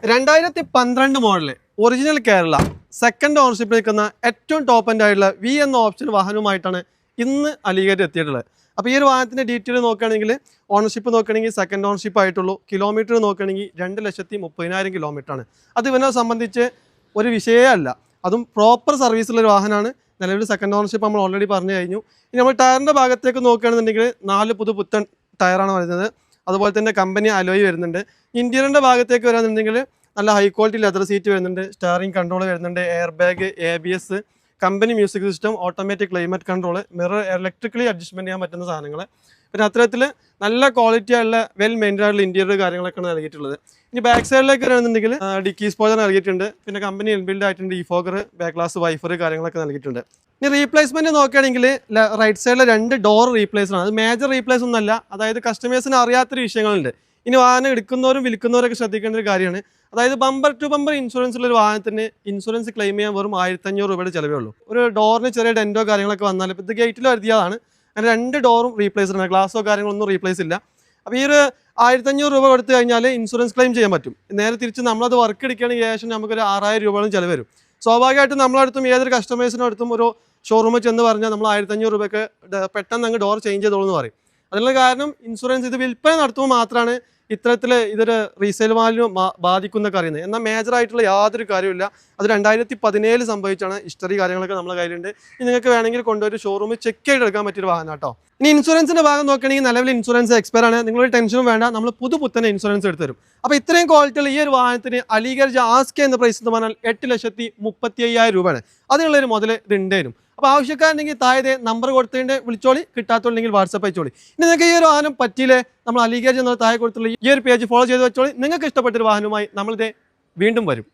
2012 model original Kerala second ഓണർഷിപ്പിൽ നിൽക്കുന്ന ഏറ്റവും top end ആയിട്ടുള്ള വി എന്ന ഓപ്ഷൻ വാഹനവുമായിട്ടാണ് ഇന്ന് അലിഗേറ്റ് എത്തിയിട്ടുള്ളത്. അപ്പോൾ ഈ ഒരു വാഹനത്തിൻ്റെ ഡീറ്റെയിൽ നോക്കുകയാണെങ്കിൽ ഓണർഷിപ്പ് നോക്കുകയാണെങ്കിൽ സെക്കൻഡ് ഓണർഷിപ്പ് ആയിട്ടുള്ളൂ. കിലോമീറ്റർ നോക്കുകയാണെങ്കിൽ 2,30,000 കിലോമീറ്ററാണ്. അത് ഇവനെ സംബന്ധിച്ച് ഒരു വിഷയമല്ല, അതും പ്രോപ്പർ സർവീസുള്ളൊരു വാഹനമാണ്. നിലവിൽ സെക്കൻഡ് ഓണർഷിപ്പ് നമ്മൾ ഓൾറെഡി പറഞ്ഞു കഴിഞ്ഞു. ഇനി നമ്മൾ ടയറിൻ്റെ ഭാഗത്തേക്ക് നോക്കുകയാണെന്നുണ്ടെങ്കിൽ 4 പുത്തൻ ടയറാണ് വരുന്നത്. അതുപോലെ തന്നെ കമ്പനി അലോയ് വരുന്നുണ്ട്. ഇൻറ്റീരിയറിൻ്റെ ഭാഗത്തേക്ക് വരാന്നുണ്ടെങ്കിൽ നല്ല ഹൈ ക്വാളിറ്റി ലെതർ സീറ്റ് വരുന്നുണ്ട്, സ്റ്റിയറിംഗ് കൺട്രോൾ വരുന്നുണ്ട്, air bag, ABS, company music system, automatic climate control, mirror electrically adjustment ചെയ്യാൻ പറ്റുന്ന സാധനങ്ങൾ. പിന്നെ അത്തരത്തിൽ നല്ല ക്വാളിറ്റി ആയുള്ള വെൽ മെയിൻറ്റൈൻഡ് ആയിട്ടുള്ള ഇൻറ്റീരിയർ കാര്യങ്ങളൊക്കെയാണ് നൽകിയിട്ടുള്ളത്. ഇനി ബാക്ക് സൈഡിലേക്ക് വരാണെന്നുണ്ടെങ്കിൽ ഡിക്കി സ്പോയിലർ നൽകിയിട്ടുണ്ട്. പിന്നെ കമ്പനി ഇൻബിൽഡ് ആയിട്ടുണ്ട് ഇഫോഗർ, ബാക്ക് ഗ്ലാസ്, വൈഫർ കാര്യങ്ങളൊക്കെ നൽകിയിട്ടുണ്ട്. ഇനി റീപ്ലേസ്മെൻറ്റ് നോക്കുകയാണെങ്കിൽ റൈറ്റ് സൈഡിലെ 2 ഡോർ റീപ്ലേസാണ്. അത് മേജർ റീപ്ലേസ് ഒന്നല്ല, അതായത് കസ്റ്റമേഴ്സിന് അറിയാത്തൊരു വിഷയങ്ങളുണ്ട്. ഇനി വാഹനം എടുക്കുന്നവരും വിൽക്കുന്നവരൊക്കെ ശ്രദ്ധിക്കേണ്ട ഒരു കാര്യമാണ്. അതായത് ബമ്പർ ടു ബമ്പർ ഇൻഷുറൻസ് ഉള്ള ഒരു വാഹനത്തിന് ഇൻഷുറൻസ് ക്ലെയിം ചെയ്യാൻ വെറും 1,500 രൂപയുടെ ചിലവേ ഉള്ളൂ. ഒരു ഡോറിന് ചെറിയ ഡെൻറ്റോ കാര്യങ്ങളൊക്കെ വന്നാൽ ഇപ്പോൾ ഇത് ഗേറ്റിൽ വരുത്തിയതാണ്, അങ്ങനെ 2 ഡോറും റീപ്ലേസ് ആണ്, ഗ്ലാസോ കാര്യങ്ങളൊന്നും റീപ്ലേസ് ഇല്ല. അപ്പോൾ ഈ ഒരു 1,500 രൂപ കൊടുത്തു കഴിഞ്ഞാൽ ഇൻഷുറൻസ് ക്ലെയിം ചെയ്യാൻ പറ്റും. നേരെ തിരിച്ച് നമ്മളത് വർക്ക് എടുക്കുകയാണെങ്കിൽ ഏകദേശം നമുക്കൊരു 6,000 രൂപയോളം ചിലവ് വരും. സ്വാഭാവികമായിട്ടും നമ്മളടുത്തും ഏതൊരു കസ്റ്റമേഴ്സിനും അടുത്തും ഒരു ഷോറൂമിൽ ചെന്ന് പറഞ്ഞാൽ നമ്മൾ 1,500 രൂപയ്ക്ക് പെട്ടെന്ന് അങ്ങ് ഡോർ ചേഞ്ച് ചെയ്തോളൂ എന്ന് പറയും. അതിനുള്ള കാരണം ഇൻഷുറൻസ് ഇത് വിൽപ്പന നടത്തുമ്പോൾ മാത്രമാണ് ഇത്തരത്തിൽ ഇതൊരു റീസെയിൽ വാല്യൂ ബാധിക്കുന്നൊക്കെ അറിയുന്നത്. എന്നാൽ മേജറായിട്ടുള്ള യാതൊരു കാര്യമില്ല. അത് 2017 സംഭവിച്ചാണ്. ഹിസ്റ്ററി കാര്യങ്ങളൊക്കെ നമ്മുടെ കയ്യിലുണ്ട്. ഇനി നിങ്ങൾക്ക് വേണമെങ്കിൽ കൊണ്ടുപോയി ഷോറൂമിൽ ചെക്ക് ചെയ്തെടുക്കാൻ പറ്റിയൊരു വാഹനം കേട്ടോ. ഇനി ഇൻഷുറൻസിൻ്റെ ഭാഗം നോക്കുകയാണെങ്കിൽ നിലവിൽ ഇൻഷുറൻസ് എക്സ്പയർ ആണ്. നിങ്ങളൊരു ടെൻഷനും വേണ്ട, നമ്മൾ പുത്തനെ ഇൻഷുറൻസ് എടുത്ത് തരും. അപ്പോൾ ഇത്രയും ക്വാളിറ്റിയുള്ള ഈ ഒരു വാഹനത്തിന് അലിഗഡ് ആസ്ക് എന്ന പ്രൈസ് എന്ന് പറഞ്ഞാൽ 8,35,000 രൂപയാണ്. അതിനുള്ളൊരു മുതൽ ഇത് ഉണ്ടേനും. അപ്പോൾ ആവശ്യക്കാരുണ്ടെങ്കിൽ താഴെ നമ്പർ കൊടുത്തതിൻ്റെ വിളിച്ചോളി, കിട്ടാത്തുണ്ടെങ്കിൽ വാട്സപ്പ് അയച്ചോളി. ഇനി നിങ്ങൾക്ക് ഈ ഒരു വാഹനം പറ്റിയില്ലേ, നമ്മൾ അലിഗഡ് എന്നുള്ള താഴെ കൊടുത്തുള്ള ഈ ഒരു പേജ് ഫോളോ ചെയ്ത് വെച്ചോളി. നിങ്ങൾക്ക് ഇഷ്ടപ്പെട്ടൊരു വാഹനവുമായി നമ്മളിത് വീണ്ടും വരും.